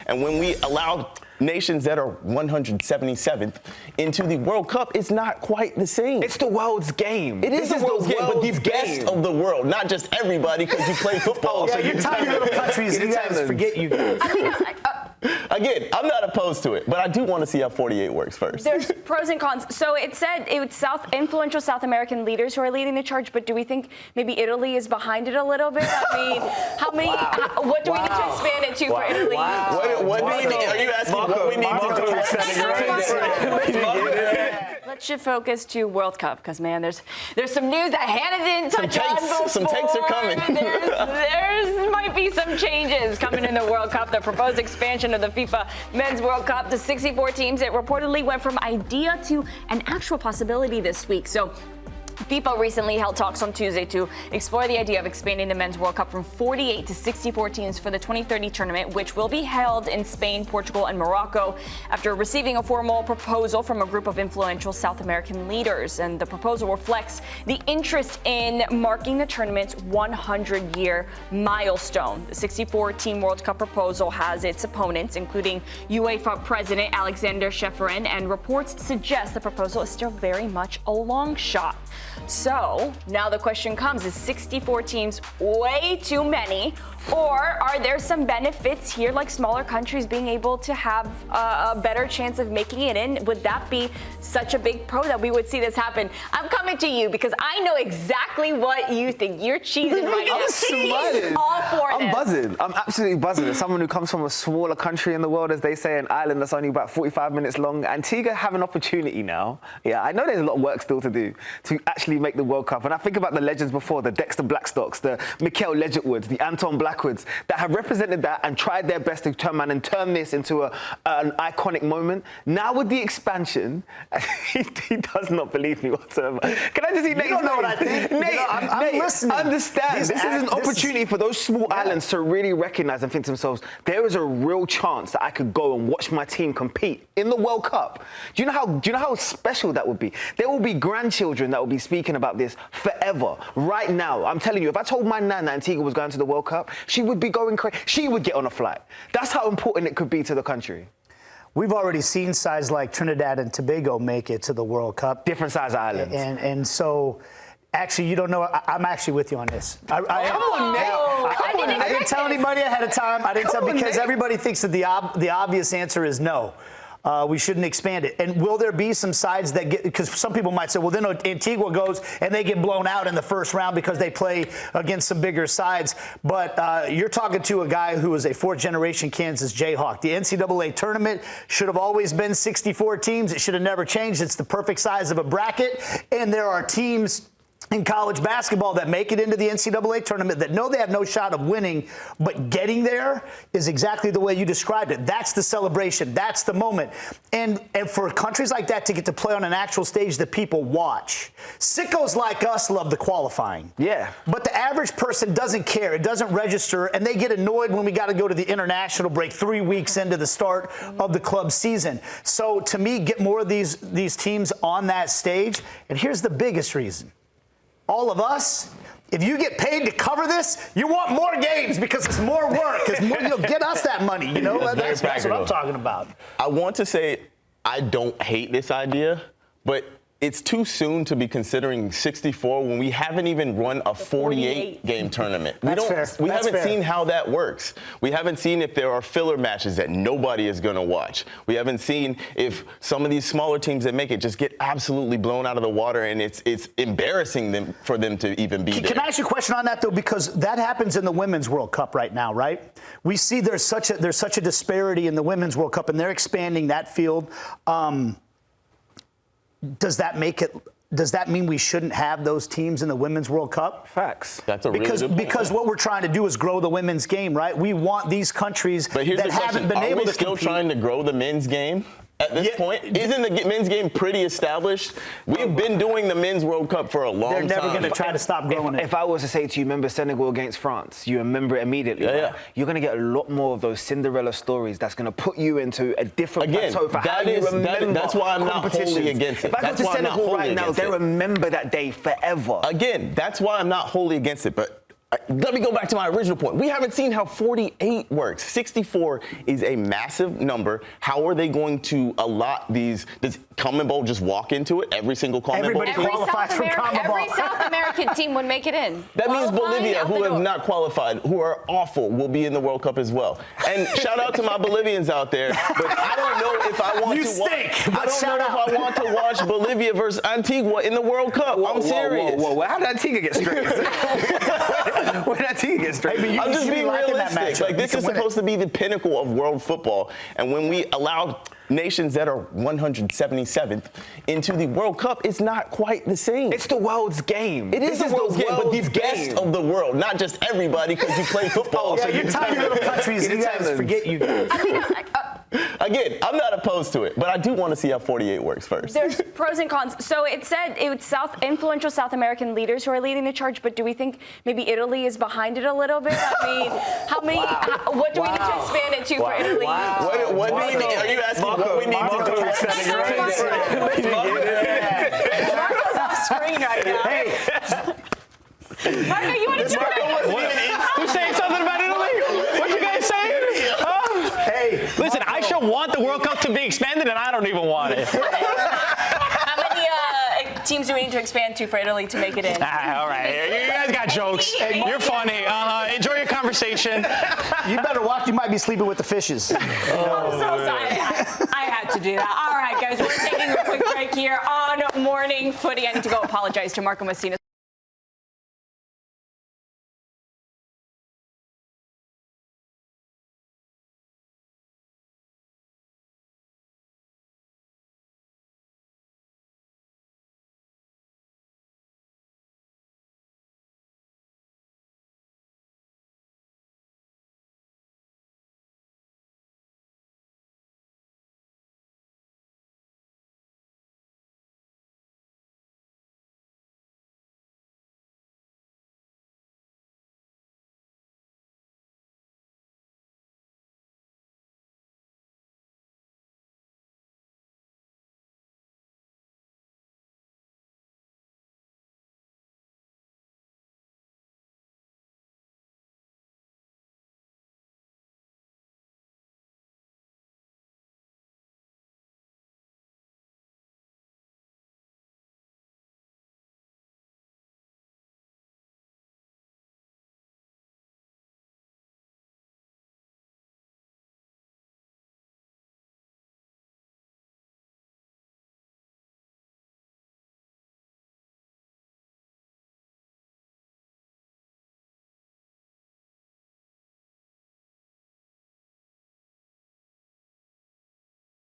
And when we allow nations that are 177th into the World Cup, it's not quite the same. It's the world's game. It is the world's game, but the best of the world, not just everybody because you play football. Yeah, you're tiny little countries, and you guys forget you guys. Again, I'm not opposed to it, but I do want to see how 48 works first. There's pros and cons. So it said it was influential South American leaders who are leading the charge, but do we think maybe Italy is behind it a little bit? I mean, what do we need to expand it to for Italy? What do we need? Are you asking what we need to Let's shift focus to World Cup because, man, there's some news that Hannah didn't touch on before. Some takes are coming. There might be some changes coming in the World Cup. The proposed expansion of the FIFA Men's World Cup to 64 teams. It reportedly went from idea to an actual possibility this week. So FIFA recently held talks on Tuesday to explore the idea of expanding the Men's World Cup from 48 to 64 teams for the 2030 tournament, which will be held in Spain, Portugal, and Morocco after receiving a formal proposal from a group of influential South American leaders. And the proposal reflects the interest in marking the tournament's 100-year milestone. The 64-team World Cup proposal has its opponents, including UEFA President Alexander Ceferin, and reports suggest the proposal is still very much a long shot. So now the question comes, is 64 teams way too many, or are there some benefits here, like smaller countries being able to have a better chance of making it in? Would that be such a big pro that we would see this happen? I'm coming to you because I know exactly what you think. You're cheesing right now. I'm all for I'm this. buzzing. I'm absolutely buzzing. As someone who comes from a smaller country in the world, as they say, an island that's only about 45 minutes long, Antigua have an opportunity now. Yeah, I know there's a lot of work still to do to actually make the World Cup. And I think about the legends before, the Dexter Blackstocks, the Mikel Legentwoods, the Anton Blackwoods, that have represented that and tried their best to turn this into an iconic moment. Now with the expansion, he does not believe me whatsoever. Can I just see Nate? You don't know what I think. Nate, I'm listening. Understand. This is an opportunity for those small islands to really recognize and think to themselves, there is a real chance that I could go and watch my team compete in the World Cup. Do you know how special that would be? There will be grandchildren that will be speaking about this forever. Right now, I'm telling you, if I told my nan that Antigua was going to the World Cup, she would be going crazy. She would get on a flight. That's how important it could be to the country. We've already seen sides like Trinidad and Tobago make it to the World Cup. Different size islands. And so, actually, you don't know. I'm actually with you on this. Come on, Nate. I didn't tell anybody ahead of time. I didn't tell because everybody thinks that the obvious answer is no. We shouldn't expand it. And will there be some sides that get, because some people might say, well, then Antigua goes and they get blown out in the first round because they play against some bigger sides. But you're talking to a guy who is a fourth-generation Kansas Jayhawk. The NCAA tournament should have always been 64 teams. It should have never changed. It's the perfect size of a bracket. And there are teams in college basketball that make it into the NCAA tournament that know they have no shot of winning, but getting there is exactly the way you described it. That's the celebration. That's the moment. And for countries like that to get to play on an actual stage that people watch. Sickos like us love the qualifying. Yeah. But the average person doesn't care. It doesn't register, and they get annoyed when we got to go to the international break 3 weeks into the start of the club season. So to me, get more of these teams on that stage. And here's the biggest reason. All of us, if you get paid to cover this, you want more games because it's more work. You'll get us that money, you know? That's what I'm talking about. I want to say I don't hate this idea, but it's too soon to be considering 64 when we haven't even run a 48-game tournament. We haven't seen how that works. We haven't seen if there are filler matches that nobody is going to watch. We haven't seen if some of these smaller teams that make it just get absolutely blown out of the water, and it's embarrassing for them to even be there. Can I ask you a question on that, though? Because that happens in the Women's World Cup right now, right? We see there's such a disparity in the Women's World Cup, and they're expanding that field. Does that mean we shouldn't have those teams in the Women's World Cup? Facts. That's a really good point. Because what we're trying to do is grow the women's game, right? We want these countries that haven't been able to compete. Are we still trying to grow the men's game? At this point, isn't the men's game pretty established? We've been doing the men's World Cup for a long time. They're never going to try to stop growing it. If I was to say to you, remember Senegal against France, you remember it immediately. Yeah, right? You're going to get a lot more of those Cinderella stories that's going to put you into a different plateau for how you remember that's why I'm not wholly against it. If I go to Senegal right now, they remember that day forever. Again, that's why I'm not wholly against it. But let me go back to my original point. We haven't seen how 48 works. 64 is a massive number. How are they going to allot these? Does CONMEBOL just walk into it? Every single CONMEBOL Everybody team? qualifies for CONMEBOL. Every South American team would make it in. That means Qualifying Bolivia, out the who have door. not qualified, who are awful, will be in the World Cup as well. And shout out to my Bolivians out there, but I don't know if I want You to stink, watch. but I don't shout know out. if I want to watch Bolivia versus Antigua in the World Cup. I'm serious. Whoa. How did Antigua get straight? Where did Antigua get straight? Hey, I'm just should be being liking that realistic. matchup. Like, this You is can win supposed to be the pinnacle of world football. And when we allow nations that are 177th into the World Cup, it's not quite the same. It's the world's game. It is the world's game, but the best of the world, not just everybody because you play football. Yeah, you're tiny little countries. You guys Italians. forget you guys. Again, I'm not opposed to it, but I do want to see how 48 works first. There's pros and cons. So it said it was influential South American leaders who are leading the charge, but do we think maybe Italy is behind it a little bit? I mean, what do we need to expand it to for Italy? What do we need? Are you asking what we need to do? Marco's off screen right now. Hey, Marco, you want to jump in? Who's saying something about Italy? What you guys saying? hey. Listen, I sure want the World Cup to be expanded, and I don't even want it. How many teams do we need to expand to for Italy to make it in? All right, you guys got jokes. You're funny. Enjoy your conversation. You better watch. You might be sleeping with the fishes. I'm so sorry. I had to do that. All right, guys, we're taking a quick break here on Morning Footy. I need to go apologize to Marco Messina.